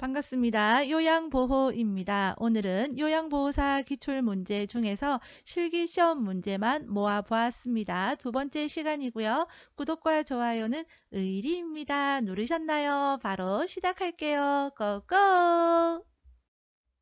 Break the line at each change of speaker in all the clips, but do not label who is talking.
반갑습니다. 요양보호입니다. 오늘은 요양보호사 기출문제 중에서 실기시험 문제만 모아보았습니다. 두 번째 시간이고요. 구독과 좋아요는 의리입니다. 누르셨나요? 바로 시작할게요. 고고!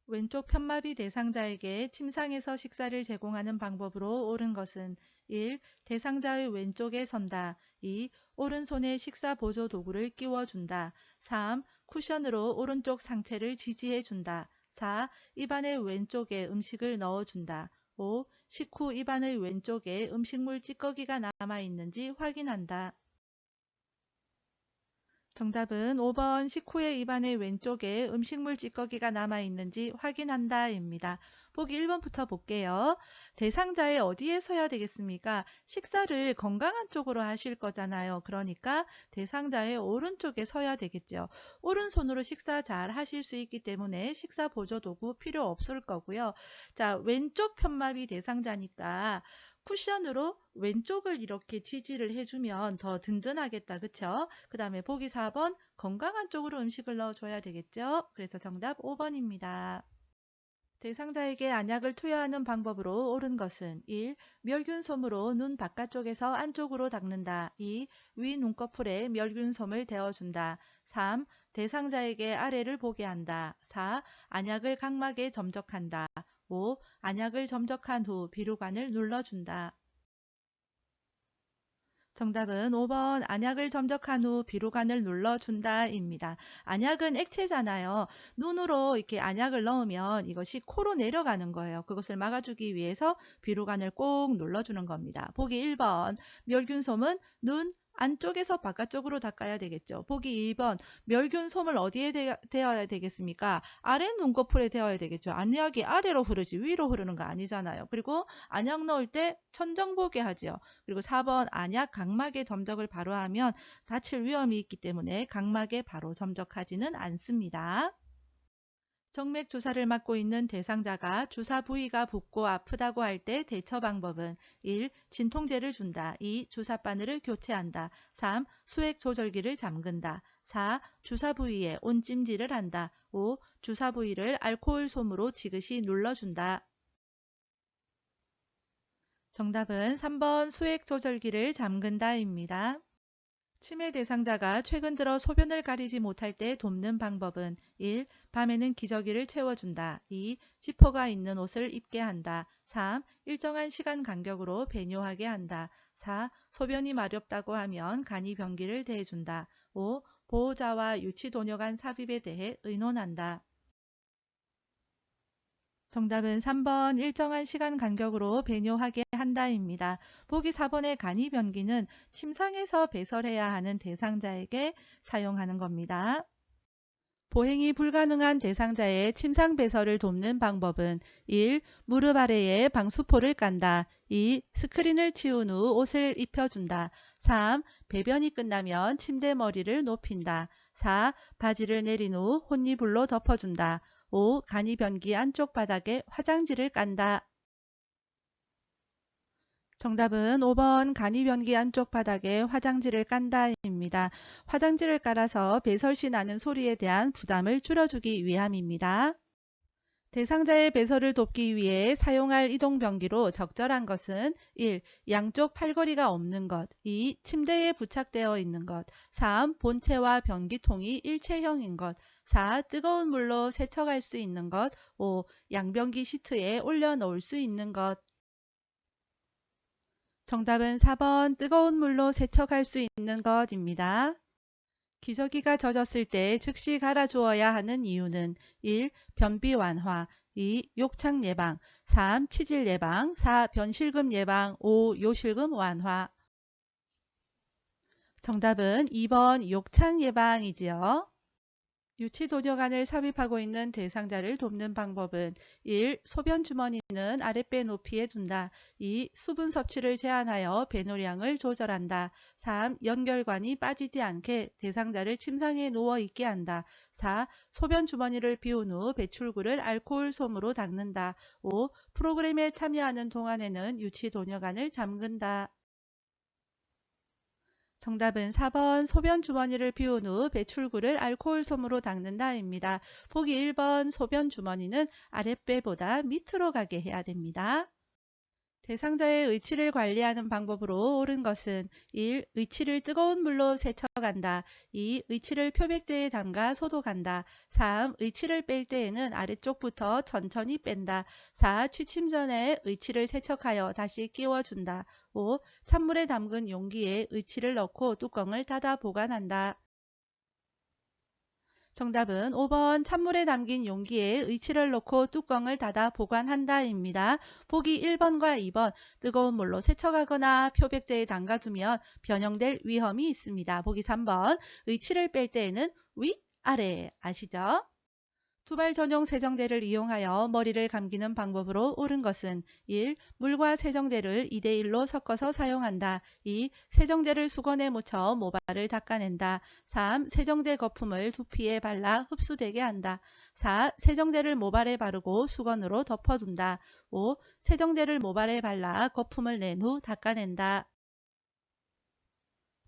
왼쪽 편마비 대상자에게 침상에서 식사를 제공하는 방법으로 옳은 것은 1. 대상자의 왼쪽에 선다. 2. 오른손에 식사 보조 도구를 끼워준다. 3. 쿠션으로 오른쪽 상체를 지지해준다. 4. 입안의 왼쪽에 음식을 넣어준다. 5. 식후 입안의 왼쪽에 음식물 찌꺼기가 남아있는지 확인한다. 정답은 5번 식후에 입안의 왼쪽에 음식물 찌꺼기가 남아있는지 확인한다 입니다. 보기 1번부터 볼게요. 대상자의 어디에 서야 되겠습니까? 식사를 건강한 쪽으로 하실 거잖아요. 그러니까 대상자의 오른쪽에 서야 되겠죠. 오른손으로 식사 잘 하실 수 있기 때문에 식사 보조 도구 필요 없을 거고요. 자, 왼쪽 편마비 대상자니까 쿠션으로 왼쪽을 이렇게 지지를 해주면 더 든든하겠다. 그쵸? 그 다음에 보기 4번 건강한 쪽으로 음식을 넣어줘야 되겠죠? 그래서 정답 5번입니다. 대상자에게 안약을 투여하는 방법으로 옳은 것은 1. 멸균솜으로 눈 바깥쪽에서 안쪽으로 닦는다. 2. 위 눈꺼풀에 멸균솜을 대어준다. 3. 대상자에게 아래를 보게 한다. 4. 안약을 각막에 점적한다. 5. 안약을 점적한 후 비루관을 눌러준다. 정답은 5번 안약을 점적한 후 비루관을 눌러준다 입니다. 안약은 액체잖아요. 눈으로 이렇게 안약을 넣으면 이것이 코로 내려가는 거예요. 그것을 막아주기 위해서 비루관을 꼭 눌러주는 겁니다. 보기 1번 멸균솜은 눈 안쪽에서 바깥쪽으로 닦아야 되겠죠. 보기 2번 멸균솜을 어디에 대어야 되겠습니까? 아래 눈꺼풀에 대어야 되겠죠. 안약이 아래로 흐르지 위로 흐르는 거 아니잖아요. 그리고 안약 넣을 때 천정 보게 하죠. 그리고 4번 안약 각막에 점적을 바로 하면 다칠 위험이 있기 때문에 각막에 바로 점적하지는 않습니다. 정맥 주사를 맞고 있는 대상자가 주사 부위가 붓고 아프다고 할 때 대처 방법은 1. 진통제를 준다. 2. 주사 바늘을 교체한다. 3. 수액 조절기를 잠근다. 4. 주사 부위에 온찜질을 한다. 5. 주사 부위를 알코올 솜으로 지그시 눌러준다. 정답은 3번 수액 조절기를 잠근다입니다. 치매 대상자가 최근 들어 소변을 가리지 못할 때 돕는 방법은 1. 밤에는 기저귀를 채워준다. 2. 지퍼가 있는 옷을 입게 한다. 3. 일정한 시간 간격으로 배뇨하게 한다. 4. 소변이 마렵다고 하면 간이 변기를 대해준다. 5. 보호자와 유치도녀 간 삽입에 대해 의논한다. 정답은 3번 일정한 시간 간격으로 배뇨하게 한다입니다. 보기 4번의 간이 변기는 침상에서 배설해야 하는 대상자에게 사용하는 겁니다. 보행이 불가능한 대상자의 침상 배설을 돕는 방법은 1. 무릎 아래에 방수포를 깐다. 2. 스크린을 치운 후 옷을 입혀준다. 3. 배변이 끝나면 침대 머리를 높인다. 4. 바지를 내린 후 혼이불로 덮어준다. 5. 간이 변기 안쪽 바닥에 화장지를 깐다. 정답은 5번 간이 변기 안쪽 바닥에 화장지를 깐다입니다. 화장지를 깔아서 배설시 나는 소리에 대한 부담을 줄여주기 위함입니다. 대상자의 배설을 돕기 위해 사용할 이동변기로 적절한 것은 1. 양쪽 팔걸이가 없는 것. 2. 침대에 부착되어 있는 것. 3. 본체와 변기통이 일체형인 것. 4. 뜨거운 물로 세척할 수 있는 것. 5. 양변기 시트에 올려놓을 수 있는 것. 정답은 4번 뜨거운 물로 세척할 수 있는 것입니다. 기저귀가 젖었을 때 즉시 갈아주어야 하는 이유는 1. 변비 완화 2. 욕창 예방 3. 치질 예방 4. 변실금 예방 5. 요실금 완화 정답은 2번 욕창 예방이지요. 유치도뇨관을 삽입하고 있는 대상자를 돕는 방법은 1. 소변 주머니는 아랫배 높이에 둔다. 2. 수분 섭취를 제한하여 배노량을 조절한다. 3. 연결관이 빠지지 않게 대상자를 침상에 누워 있게 한다. 4. 소변 주머니를 비운 후 배출구를 알코올 솜으로 닦는다. 5. 프로그램에 참여하는 동안에는 유치도뇨관을 잠근다. 정답은 4번 소변 주머니를 비운 후 배출구를 알코올 솜으로 닦는다입니다. 보기 1번 소변 주머니는 아랫배보다 밑으로 가게 해야 됩니다. 대상자의 의치를 관리하는 방법으로 옳은 것은 1. 의치를 뜨거운 물로 세척한다. 2. 의치를 표백제에 담가 소독한다. 3. 의치를 뺄 때에는 아래쪽부터 천천히 뺀다. 4. 취침 전에 의치를 세척하여 다시 끼워준다. 5. 찬물에 담근 용기에 의치를 넣고 뚜껑을 닫아 보관한다. 정답은 5번 찬물에 담긴 용기에 의치를 넣고 뚜껑을 닫아 보관한다입니다. 보기 1번과 2번 뜨거운 물로 세척하거나 표백제에 담가두면 변형될 위험이 있습니다. 보기 3번 의치를 뺄 때에는 위, 아래 아시죠? 두발 전용 세정제를 이용하여 머리를 감기는 방법으로 옳은 것은 1. 물과 세정제를 2대1로 섞어서 사용한다. 2. 세정제를 수건에 묻혀 모발을 닦아낸다. 3. 세정제 거품을 두피에 발라 흡수되게 한다. 4. 세정제를 모발에 바르고 수건으로 덮어둔다. 5. 세정제를 모발에 발라 거품을 낸 후 닦아낸다.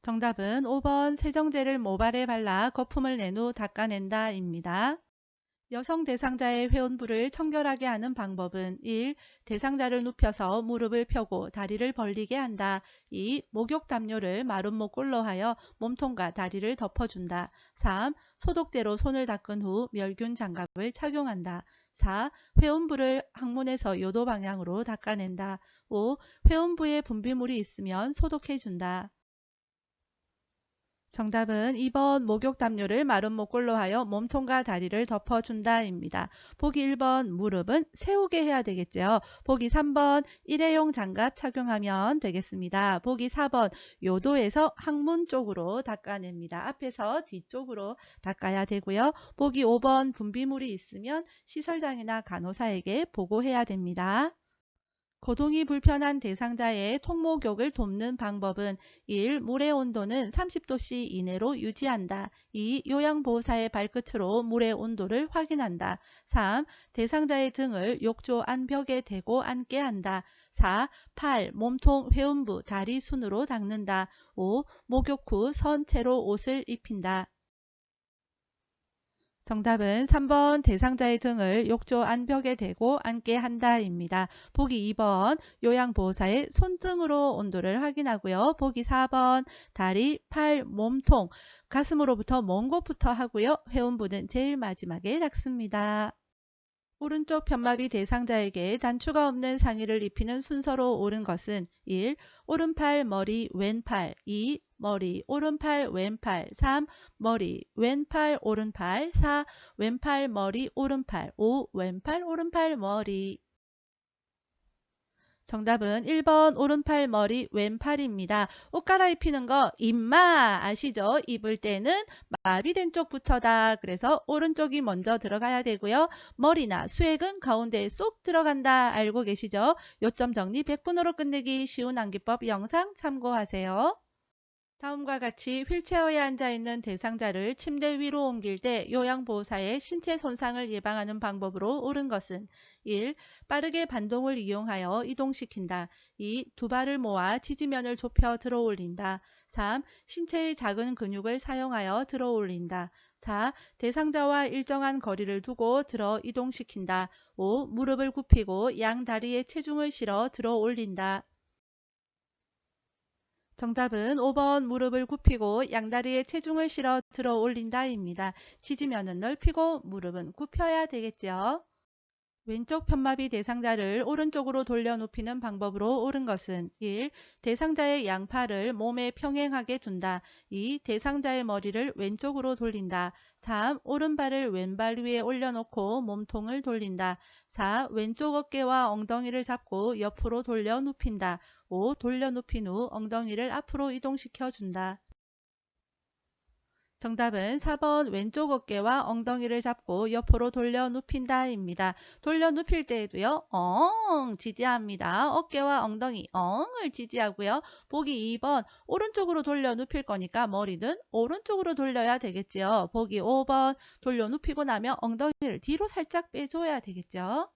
정답은 5번 세정제를 모발에 발라 거품을 낸 후 닦아낸다입니다. 여성 대상자의 회원부를 청결하게 하는 방법은 1. 대상자를 눕혀서 무릎을 펴고 다리를 벌리게 한다. 2. 목욕 담요를 마른 목골로 하여 몸통과 다리를 덮어준다. 3. 소독제로 손을 닦은 후 멸균 장갑을 착용한다. 4. 회원부를 항문에서 요도 방향으로 닦아낸다. 5. 회원부에 분비물이 있으면 소독해준다. 정답은 2번 목욕 담요를 마른 목골로 하여 몸통과 다리를 덮어준다입니다. 보기 1번 무릎은 세우게 해야 되겠죠. 보기 3번 일회용 장갑 착용하면 되겠습니다. 보기 4번 요도에서 항문 쪽으로 닦아냅니다. 앞에서 뒤쪽으로 닦아야 되고요. 보기 5번 분비물이 있으면 시설장이나 간호사에게 보고해야 됩니다. 거동이 불편한 대상자의 통목욕을 돕는 방법은 1. 물의 온도는 30도씨 이내로 유지한다. 2. 요양보호사의 발끝으로 물의 온도를 확인한다. 3. 대상자의 등을 욕조 안벽에 대고 앉게 한다. 4. 팔, 몸통, 회음부, 다리 순으로 닦는다. 5. 목욕 후 선 채로 옷을 입힌다. 정답은 3번 대상자의 등을 욕조 안벽에 대고 앉게 한다입니다. 보기 2번 요양보호사의 손등으로 온도를 확인하고요. 보기 4번 다리, 팔, 몸통, 가슴으로부터 먼 곳부터 하고요. 회음부는 제일 마지막에 닦습니다. 오른쪽 편마비 대상자에게 단추가 없는 상의를 입히는 순서로 옳은 것은 1. 오른팔 머리 왼팔 2. 머리 오른팔 왼팔 3. 머리 왼팔 오른팔 4. 왼팔 머리 오른팔 5. 왼팔 오른팔 머리 정답은 1번 오른팔 머리 왼팔입니다. 옷 갈아입히는 거 입마 아시죠? 입을 때는 마비된 쪽부터다. 그래서 오른쪽이 먼저 들어가야 되고요. 머리나 수액은 가운데에 쏙 들어간다. 알고 계시죠? 요점 정리 100분으로 끝내기 쉬운 암기법 영상 참고하세요. 다음과 같이 휠체어에 앉아있는 대상자를 침대 위로 옮길 때 요양보호사의 신체 손상을 예방하는 방법으로 옳은 것은 1. 빠르게 반동을 이용하여 이동시킨다. 2. 두 발을 모아 지지면을 좁혀 들어 올린다. 3. 신체의 작은 근육을 사용하여 들어 올린다. 4. 대상자와 일정한 거리를 두고 들어 이동시킨다. 5. 무릎을 굽히고 양 다리에 체중을 실어 들어 올린다. 정답은 5번 무릎을 굽히고 양다리에 체중을 실어 들어 올린다입니다. 지지면은 넓히고 무릎은 굽혀야 되겠죠. 왼쪽 편마비 대상자를 오른쪽으로 돌려 눕히는 방법으로 옳은 것은 1. 대상자의 양팔을 몸에 평행하게 둔다. 2. 대상자의 머리를 왼쪽으로 돌린다. 3. 오른발을 왼발 위에 올려놓고 몸통을 돌린다. 4. 왼쪽 어깨와 엉덩이를 잡고 옆으로 돌려 눕힌다. 5. 돌려 눕힌 후 엉덩이를 앞으로 이동시켜 준다. 정답은 4번 왼쪽 어깨와 엉덩이를 잡고 옆으로 돌려 눕힌다입니다. 돌려 눕힐 때에도요. 지지합니다. 어깨와 엉덩이 엉을 지지하고요. 보기 2번 오른쪽으로 돌려 눕힐 거니까 머리는 오른쪽으로 돌려야 되겠죠. 보기 5번 돌려 눕히고 나면 엉덩이를 뒤로 살짝 빼줘야 되겠죠.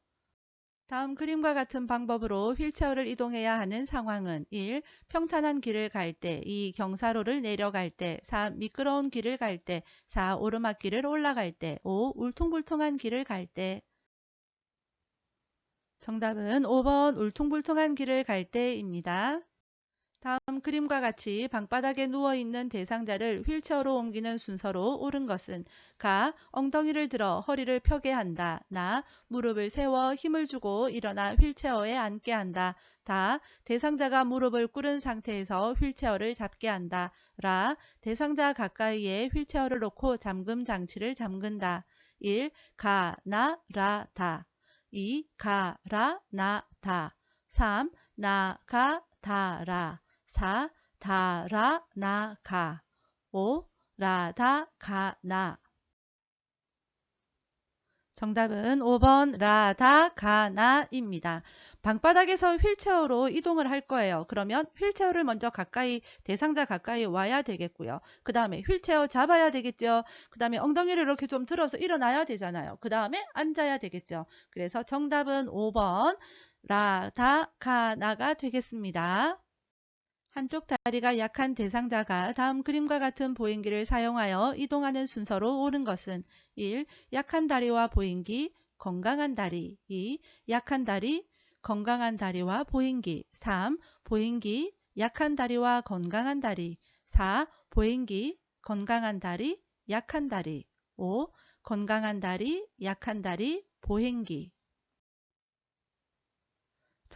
다음 그림과 같은 방법으로 휠체어를 이동해야 하는 상황은 1. 평탄한 길을 갈 때, 2. 경사로를 내려갈 때, 3. 미끄러운 길을 갈 때, 4. 오르막길을 올라갈 때, 5. 울퉁불퉁한 길을 갈 때. 정답은 5번 울퉁불퉁한 길을 갈 때입니다. 다음 그림과 같이 방바닥에 누워있는 대상자를 휠체어로 옮기는 순서로 옳은 것은 가. 엉덩이를 들어 허리를 펴게 한다. 나. 무릎을 세워 힘을 주고 일어나 휠체어에 앉게 한다. 다. 대상자가 무릎을 꿇은 상태에서 휠체어를 잡게 한다. 라. 대상자 가까이에 휠체어를 놓고 잠금 장치를 잠근다. 1. 가, 나, 라, 다. 2. 가, 라, 나, 다. 3. 나, 가, 다, 라. 4. 다, 라, 나, 가. 5. 라, 다, 가, 나. 정답은 5번 라, 다, 가, 나입니다. 방바닥에서 휠체어로 이동을 할 거예요. 그러면 휠체어를 먼저 가까이, 대상자 가까이 와야 되겠고요. 그 다음에 휠체어 잡아야 되겠죠. 그 다음에 엉덩이를 이렇게 좀 들어서 일어나야 되잖아요. 그 다음에 앉아야 되겠죠. 그래서 정답은 5번 라, 다, 가, 나가 되겠습니다. 한쪽 다리가 약한 대상자가 다음 그림과 같은 보행기를 사용하여 이동하는 순서로 옳은 것은 1. 약한 다리와 보행기, 건강한 다리. 2. 약한 다리, 건강한 다리와 보행기. 3. 보행기, 약한 다리와 건강한 다리. 4. 보행기, 건강한 다리, 약한 다리. 5. 건강한 다리, 약한 다리, 보행기.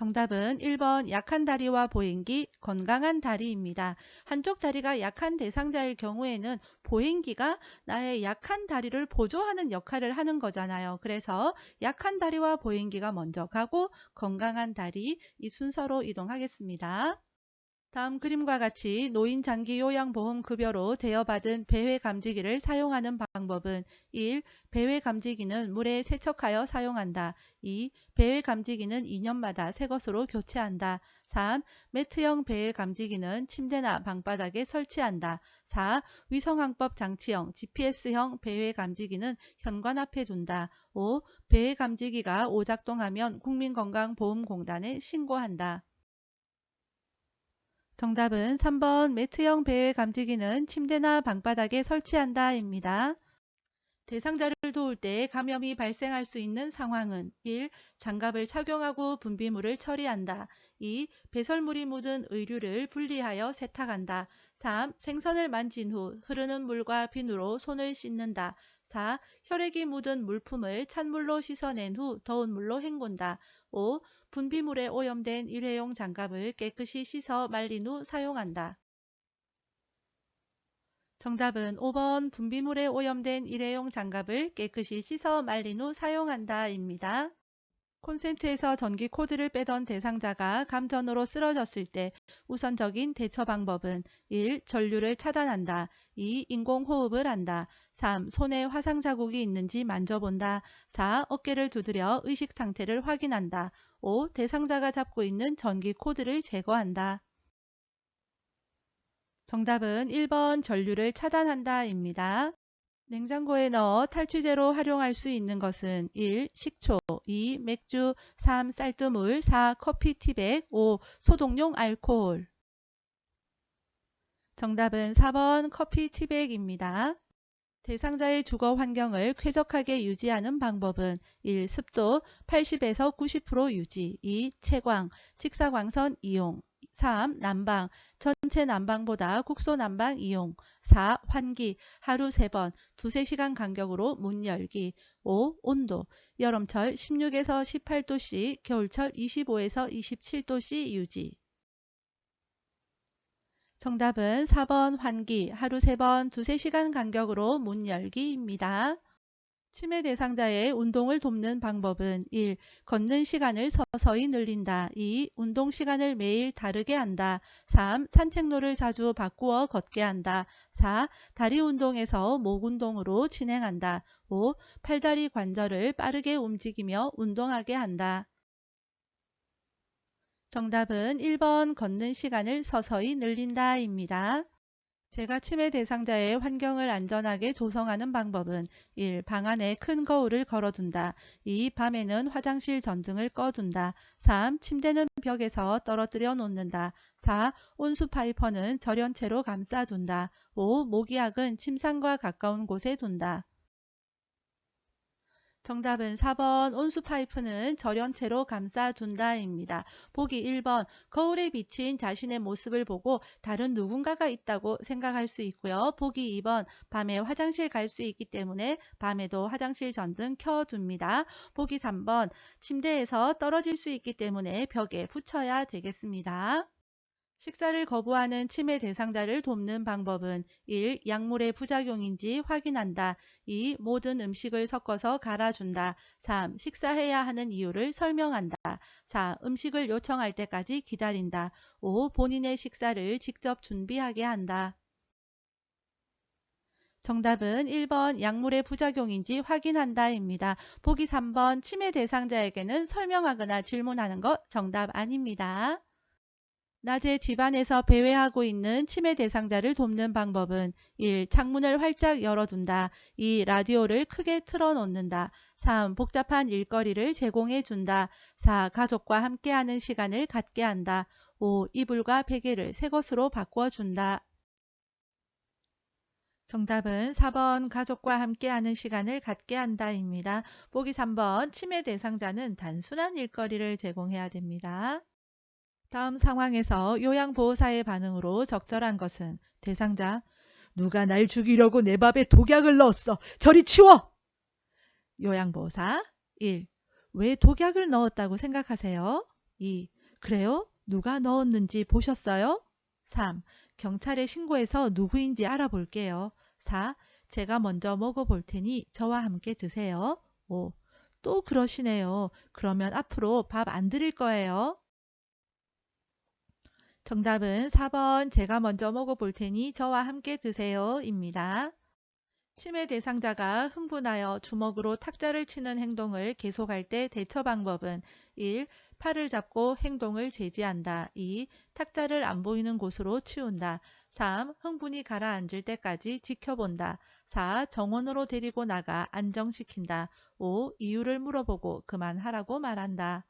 정답은 1번 약한 다리와 보행기, 건강한 다리입니다. 한쪽 다리가 약한 대상자일 경우에는 보행기가 나의 약한 다리를 보조하는 역할을 하는 거잖아요. 그래서 약한 다리와 보행기가 먼저 가고 건강한 다리 이 순서로 이동하겠습니다. 다음 그림과 같이 노인 장기 요양보험급여로 대여받은 배회 감지기를 사용하는 방법은 1. 배회 감지기는 물에 세척하여 사용한다. 2. 배회 감지기는 2년마다 새 것으로 교체한다. 3. 매트형 배회 감지기는 침대나 방바닥에 설치한다. 4. 위성항법 장치형 GPS형 배회 감지기는 현관 앞에 둔다. 5. 배회 감지기가 오작동하면 국민건강보험공단에 신고한다. 정답은 3번 매트형 배회 감지기는 침대나 방바닥에 설치한다 입니다. 대상자를 도울 때 감염이 발생할 수 있는 상황은 1. 장갑을 착용하고 분비물을 처리한다. 2. 배설물이 묻은 의류를 분리하여 세탁한다. 3. 생선을 만진 후 흐르는 물과 비누로 손을 씻는다. 4. 혈액이 묻은 물품을 찬물로 씻어낸 후 더운 물로 헹군다. 5. 분비물에 오염된 일회용 장갑을 깨끗이 씻어 말린 후 사용한다. 정답은 5번 분비물에 오염된 일회용 장갑을 깨끗이 씻어 말린 후 사용한다 입니다. 콘센트에서 전기 코드를 빼던 대상자가 감전으로 쓰러졌을 때 우선적인 대처 방법은 1. 전류를 차단한다. 2. 인공호흡을 한다. 3. 손에 화상 자국이 있는지 만져본다. 4. 어깨를 두드려 의식 상태를 확인한다. 5. 대상자가 잡고 있는 전기 코드를 제거한다. 정답은 1번 전류를 차단한다 입니다. 냉장고에 넣어 탈취제로 활용할 수 있는 것은 1. 식초, 2. 맥주, 3. 쌀뜨물, 4. 커피 티백, 5. 소독용 알코올. 정답은 4번 커피 티백입니다. 대상자의 주거 환경을 쾌적하게 유지하는 방법은 1. 습도 80에서 90% 유지. 2. 채광, 직사광선 이용. 3. 난방, 전체 난방보다 국소 난방 이용. 4. 환기, 하루 3번, 두세 시간 간격으로 문 열기. 5. 온도, 여름철 16에서 18도씨, 겨울철 25에서 27도씨 유지. 정답은 4번 환기, 하루 3번, 두세 시간 간격으로 문 열기입니다. 치매 대상자의 운동을 돕는 방법은 1. 걷는 시간을 서서히 늘린다. 2. 운동 시간을 매일 다르게 한다. 3. 산책로를 자주 바꾸어 걷게 한다. 4. 다리 운동에서 목 운동으로 진행한다. 5. 팔다리 관절을 빠르게 움직이며 운동하게 한다. 정답은 1번 걷는 시간을 서서히 늘린다 입니다. 제가 치매 대상자의 환경을 안전하게 조성하는 방법은 1. 방 안에 큰 거울을 걸어둔다. 2. 밤에는 화장실 전등을 꺼둔다. 3. 침대는 벽에서 떨어뜨려 놓는다. 4. 온수 파이퍼는 절연체로 감싸둔다. 5. 모기약은 침상과 가까운 곳에 둔다. 정답은 4번 온수 파이프는 절연체로 감싸둔다입니다. 보기 1번 거울에 비친 자신의 모습을 보고 다른 누군가가 있다고 생각할 수 있고요. 보기 2번 밤에 화장실 갈 수 있기 때문에 밤에도 화장실 전등 켜둡니다. 보기 3번 침대에서 떨어질 수 있기 때문에 벽에 붙여야 되겠습니다. 식사를 거부하는 치매 대상자를 돕는 방법은 1. 약물의 부작용인지 확인한다. 2. 모든 음식을 섞어서 갈아준다. 3. 식사해야 하는 이유를 설명한다. 4. 음식을 요청할 때까지 기다린다. 5. 본인의 식사를 직접 준비하게 한다. 정답은 1번 약물의 부작용인지 확인한다입니다. 보기 3번 치매 대상자에게는 설명하거나 질문하는 것 정답 아닙니다. 낮에 집안에서 배회하고 있는 치매 대상자를 돕는 방법은 1. 창문을 활짝 열어둔다. 2. 라디오를 크게 틀어놓는다. 3. 복잡한 일거리를 제공해 준다. 4. 가족과 함께하는 시간을 갖게 한다. 5. 이불과 베개를 새 것으로 바꿔준다. 정답은 4번 가족과 함께하는 시간을 갖게 한다입니다. 보기 3번 치매 대상자는 단순한 일거리를 제공해야 됩니다. 다음 상황에서 요양보호사의 반응으로 적절한 것은 대상자, 누가 날 죽이려고 내 밥에 독약을 넣었어. 저리 치워! 요양보호사 1. 왜 독약을 넣었다고 생각하세요? 2. 그래요? 누가 넣었는지 보셨어요? 3. 경찰에 신고해서 누구인지 알아볼게요. 4. 제가 먼저 먹어볼 테니 저와 함께 드세요. 5. 또 그러시네요. 그러면 앞으로 밥 안 드릴 거예요. 정답은 4번 제가 먼저 먹어볼 테니 저와 함께 드세요 입니다. 치매 대상자가 흥분하여 주먹으로 탁자를 치는 행동을 계속할 때 대처 방법은 1. 팔을 잡고 행동을 제지한다. 2. 탁자를 안 보이는 곳으로 치운다. 3. 흥분이 가라앉을 때까지 지켜본다. 4. 정원으로 데리고 나가 안정시킨다. 5. 이유를 물어보고 그만하라고 말한다.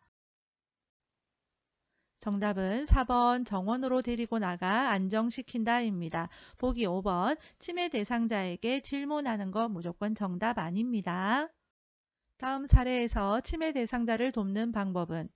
정답은 4번 정원으로 데리고 나가 안정시킨다입니다. 보기 5번 치매 대상자에게 질문하는 거 무조건 정답 아닙니다. 다음 사례에서 치매 대상자를 돕는 방법은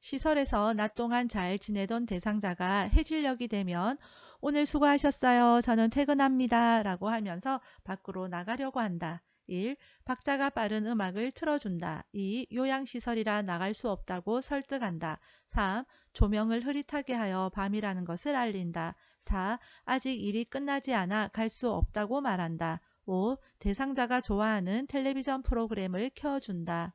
시설에서 낮 동안 잘 지내던 대상자가 해질녘이 되면 오늘 수고하셨어요. 저는 퇴근합니다. 라고 하면서 밖으로 나가려고 한다. 1. 박자가 빠른 음악을 틀어준다. 2. 요양시설이라 나갈 수 없다고 설득한다. 3. 조명을 흐릿하게 하여 밤이라는 것을 알린다. 4. 아직 일이 끝나지 않아 갈 수 없다고 말한다. 5. 대상자가 좋아하는 텔레비전 프로그램을 켜준다.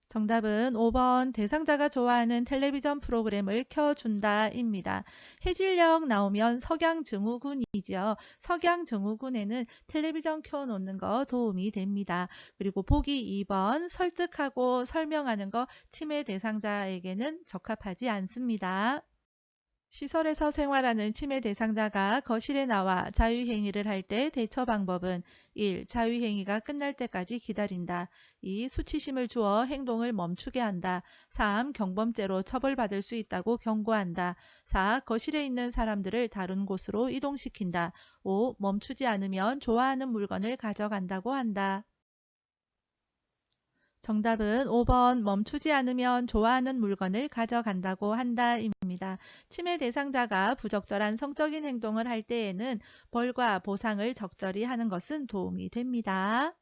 정답은 5번 대상자가 좋아하는 텔레비전 프로그램을 켜준다입니다. 해질녘 나오면 석양증후군이죠. 석양증후군에는 텔레비전 켜놓는 거 도움이 됩니다. 그리고 보기 2번 설득하고 설명하는 거 치매 대상자에게는 적합하지 않습니다. 시설에서 생활하는 치매 대상자가 거실에 나와 자유행위를 할 때 대처 방법은 1. 자유행위가 끝날 때까지 기다린다. 2. 수치심을 주어 행동을 멈추게 한다. 3. 경범죄로 처벌받을 수 있다고 경고한다. 4. 거실에 있는 사람들을 다른 곳으로 이동시킨다. 5. 멈추지 않으면 좋아하는 물건을 가져간다고 한다. 정답은 5번 멈추지 않으면 좋아하는 물건을 가져간다고 한다입니다. 치매 대상자가 부적절한 성적인 행동을 할 때에는 벌과 보상을 적절히 하는 것은 도움이 됩니다.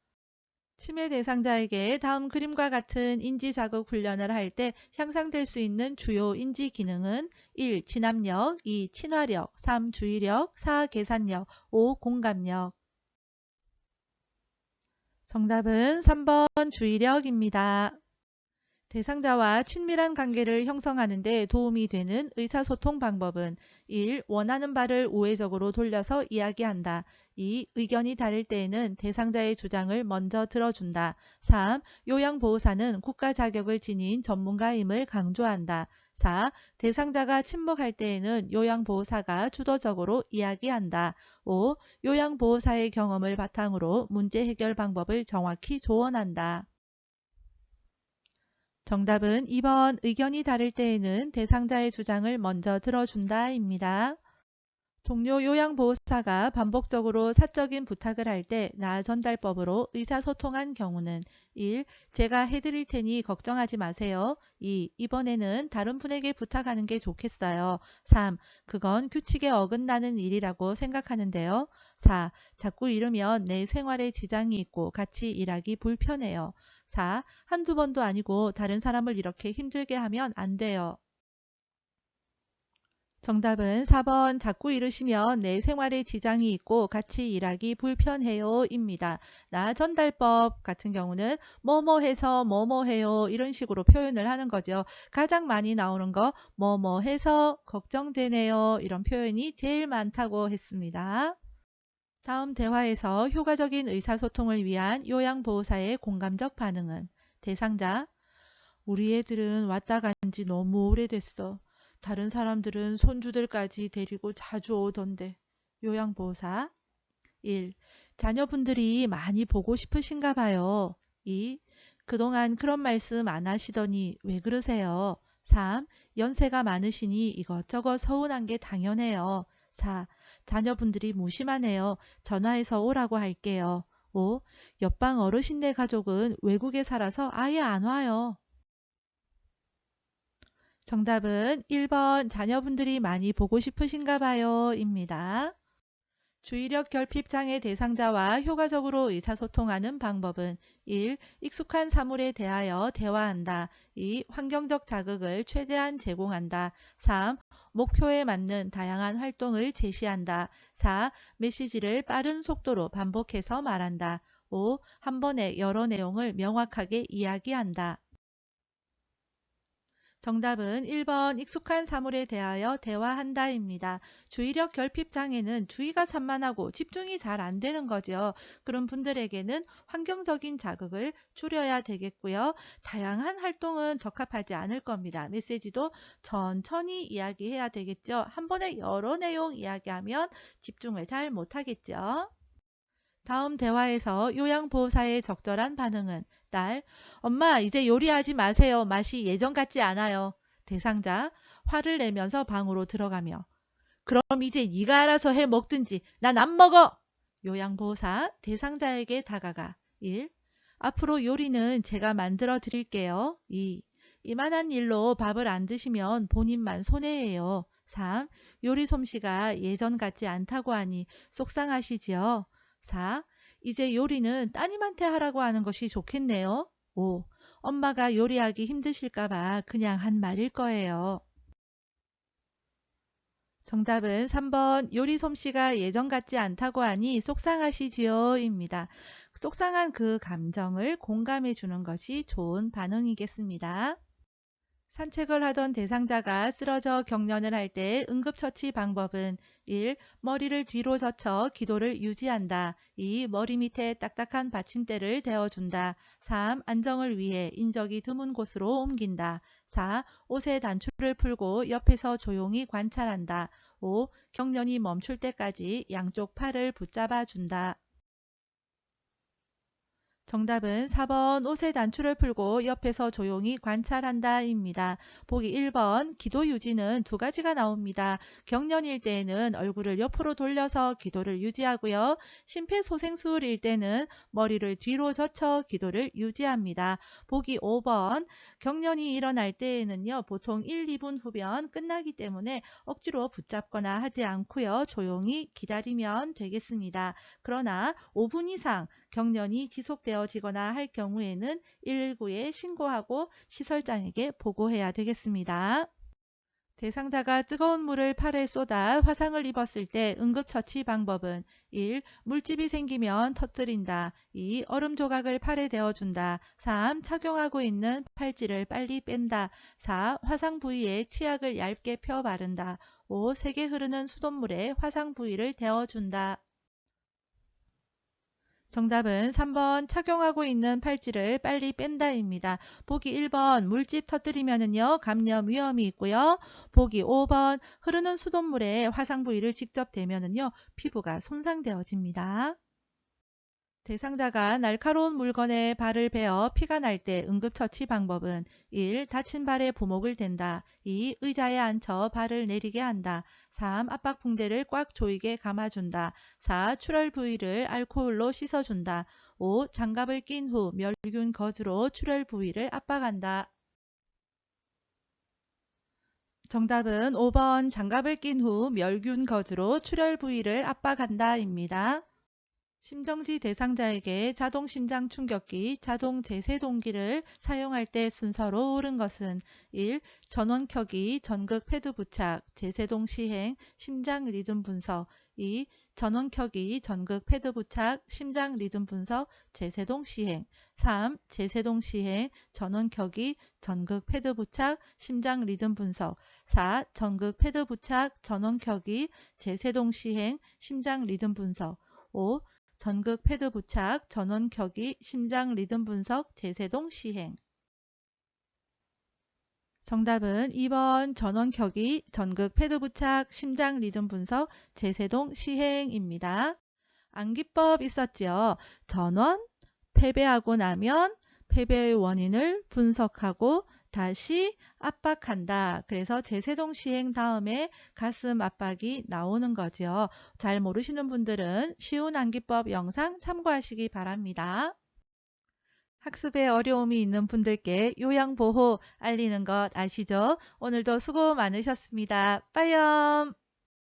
치매 대상자에게 다음 그림과 같은 인지자극 훈련을 할 때 향상될 수 있는 주요 인지 기능은 1. 진압력, 2. 친화력, 3. 주의력, 4. 계산력, 5. 공감력. 정답은 3번 주의력입니다. 대상자와 친밀한 관계를 형성하는 데 도움이 되는 의사소통 방법은 1. 원하는 바를 우회적으로 돌려서 이야기한다. 2. 의견이 다를 때에는 대상자의 주장을 먼저 들어준다. 3. 요양보호사는 국가 자격을 지닌 전문가임을 강조한다. 4. 대상자가 침묵할 때에는 요양보호사가 주도적으로 이야기한다. 5. 요양보호사의 경험을 바탕으로 문제 해결 방법을 정확히 조언한다. 정답은 2번 의견이 다를 때에는 대상자의 주장을 먼저 들어준다입니다. 동료 요양보호사가 반복적으로 사적인 부탁을 할 때 나 전달법으로 의사소통한 경우는 1. 제가 해드릴 테니 걱정하지 마세요. 2. 이번에는 다른 분에게 부탁하는 게 좋겠어요. 3. 그건 규칙에 어긋나는 일이라고 생각하는데요. 4. 자꾸 이러면 내 생활에 지장이 있고 같이 일하기 불편해요. 4. 한두 번도 아니고 다른 사람을 이렇게 힘들게 하면 안 돼요. 정답은 4번 자꾸 이르시면 내 생활에 지장이 있고 같이 일하기 불편해요 입니다. 나 전달법 같은 경우는 뭐뭐 해서 뭐뭐 해요 이런 식으로 표현을 하는 거죠. 가장 많이 나오는 거 뭐뭐 해서 걱정되네요 이런 표현이 제일 많다고 했습니다. 다음 대화에서 효과적인 의사소통을 위한 요양보호사의 공감적 반응은 대상자 우리 애들은 왔다 간 지 너무 오래됐어. 다른 사람들은 손주들까지 데리고 자주 오던데. 요양보호사 1. 자녀분들이 많이 보고 싶으신가 봐요. 2. 그동안 그런 말씀 안 하시더니 왜 그러세요? 3. 연세가 많으시니 이것저것 서운한 게 당연해요. 4. 자녀분들이 무심하네요. 전화해서 오라고 할게요. 5. 옆방 어르신네 가족은 외국에 살아서 아예 안 와요. 정답은 1번 자녀분들이 많이 보고 싶으신가 봐요 입니다. 주의력 결핍 장애 대상자와 효과적으로 의사소통하는 방법은 1. 익숙한 사물에 대하여 대화한다. 2. 환경적 자극을 최대한 제공한다. 3. 목표에 맞는 다양한 활동을 제시한다. 4. 메시지를 빠른 속도로 반복해서 말한다. 5. 한 번에 여러 내용을 명확하게 이야기한다. 정답은 1번 익숙한 사물에 대하여 대화한다입니다. 주의력 결핍 장애는 주의가 산만하고 집중이 잘 안 되는 거죠. 그런 분들에게는 환경적인 자극을 줄여야 되겠고요. 다양한 활동은 적합하지 않을 겁니다. 메시지도 천천히 이야기해야 되겠죠. 한 번에 여러 내용 이야기하면 집중을 잘 못하겠죠. 다음 대화에서 요양보호사의 적절한 반응은 딸, 엄마 이제 요리하지 마세요. 맛이 예전 같지 않아요. 대상자, 화를 내면서 방으로 들어가며 그럼 이제 네가 알아서 해 먹든지 난 안 먹어. 요양보호사, 대상자에게 다가가 1. 앞으로 요리는 제가 만들어 드릴게요. 2. 이만한 일로 밥을 안 드시면 본인만 손해예요. 3. 요리 솜씨가 예전 같지 않다고 하니 속상하시지요. 4. 이제 요리는 따님한테 하라고 하는 것이 좋겠네요. 5. 엄마가 요리하기 힘드실까봐 그냥 한 말일 거예요. 정답은 3번 요리 솜씨가 예전 같지 않다고 하니 속상하시지요 입니다. 속상한 그 감정을 공감해 주는 것이 좋은 반응이겠습니다. 산책을 하던 대상자가 쓰러져 경련을 할 때 응급처치 방법은 1. 머리를 뒤로 젖혀 기도를 유지한다. 2. 머리 밑에 딱딱한 받침대를 대어준다. 3. 안정을 위해 인적이 드문 곳으로 옮긴다. 4. 옷의 단추를 풀고 옆에서 조용히 관찰한다. 5. 경련이 멈출 때까지 양쪽 팔을 붙잡아 준다. 정답은 4번 옷의 단추를 풀고 옆에서 조용히 관찰한다 입니다. 보기 1번 기도 유지는 두 가지가 나옵니다. 경련일 때에는 얼굴을 옆으로 돌려서 기도를 유지하고요. 심폐소생술일 때는 머리를 뒤로 젖혀 기도를 유지합니다. 보기 5번 경련이 일어날 때에는요. 보통 1, 2분 후면 끝나기 때문에 억지로 붙잡거나 하지 않고요. 조용히 기다리면 되겠습니다. 그러나 5분 이상 경련이 지속되어지거나 할 경우에는 119에 신고하고 시설장에게 보고해야 되겠습니다. 대상자가 뜨거운 물을 팔에 쏟아 화상을 입었을 때 응급처치 방법은 1. 물집이 생기면 터뜨린다. 2. 얼음 조각을 팔에 대어준다. 3. 착용하고 있는 팔찌를 빨리 뺀다. 4. 화상 부위에 치약을 얇게 펴 바른다. 5. 세게 흐르는 수돗물에 화상 부위를 대어준다. 정답은 3번 착용하고 있는 팔찌를 빨리 뺀다입니다. 보기 1번 물집 터뜨리면은요 감염 위험이 있고요. 보기 5번 흐르는 수돗물에 화상 부위를 직접 대면은요 피부가 손상되어집니다. 대상자가 날카로운 물건에 발을 베어 피가 날 때 응급처치 방법은 1. 다친 발에 부목을 댄다. 2. 의자에 앉혀 발을 내리게 한다. 3. 압박 붕대를 꽉 조이게 감아준다. 4. 출혈 부위를 알코올로 씻어준다. 5. 장갑을 낀 후 멸균 거즈로 출혈 부위를 압박한다. 정답은 5번 장갑을 낀 후 멸균 거즈로 출혈 부위를 압박한다입니다. 심정지 대상자에게 자동 심장 충격기, 자동 제세동기를 사용할 때 순서로 옳은 것은 1. 전원 켜기, 전극 패드 부착, 제세동 시행, 심장 리듬 분석 2. 전원 켜기, 전극 패드 부착, 심장 리듬 분석, 제세동 시행 3. 제세동 시행, 전원 켜기, 전극 패드 부착, 심장 리듬 분석 4. 전극 패드 부착, 전원 켜기, 제세동 시행, 심장 리듬 분석 5. 전극 패드 부착, 전원 켜기, 심장 리듬 분석, 제세동 시행. 정답은 2번 전원 켜기, 전극 패드 부착, 심장 리듬 분석, 제세동 시행입니다. 암기법 있었지요. 전원, 패배하고 나면 패배의 원인을 분석하고 다시 압박한다. 그래서 제세동 시행 다음에 가슴 압박이 나오는 거죠. 잘 모르시는 분들은 쉬운 암기법 영상 참고하시기 바랍니다. 학습에 어려움이 있는 분들께 요양보호 알리는 것 아시죠? 오늘도 수고 많으셨습니다. 빠염!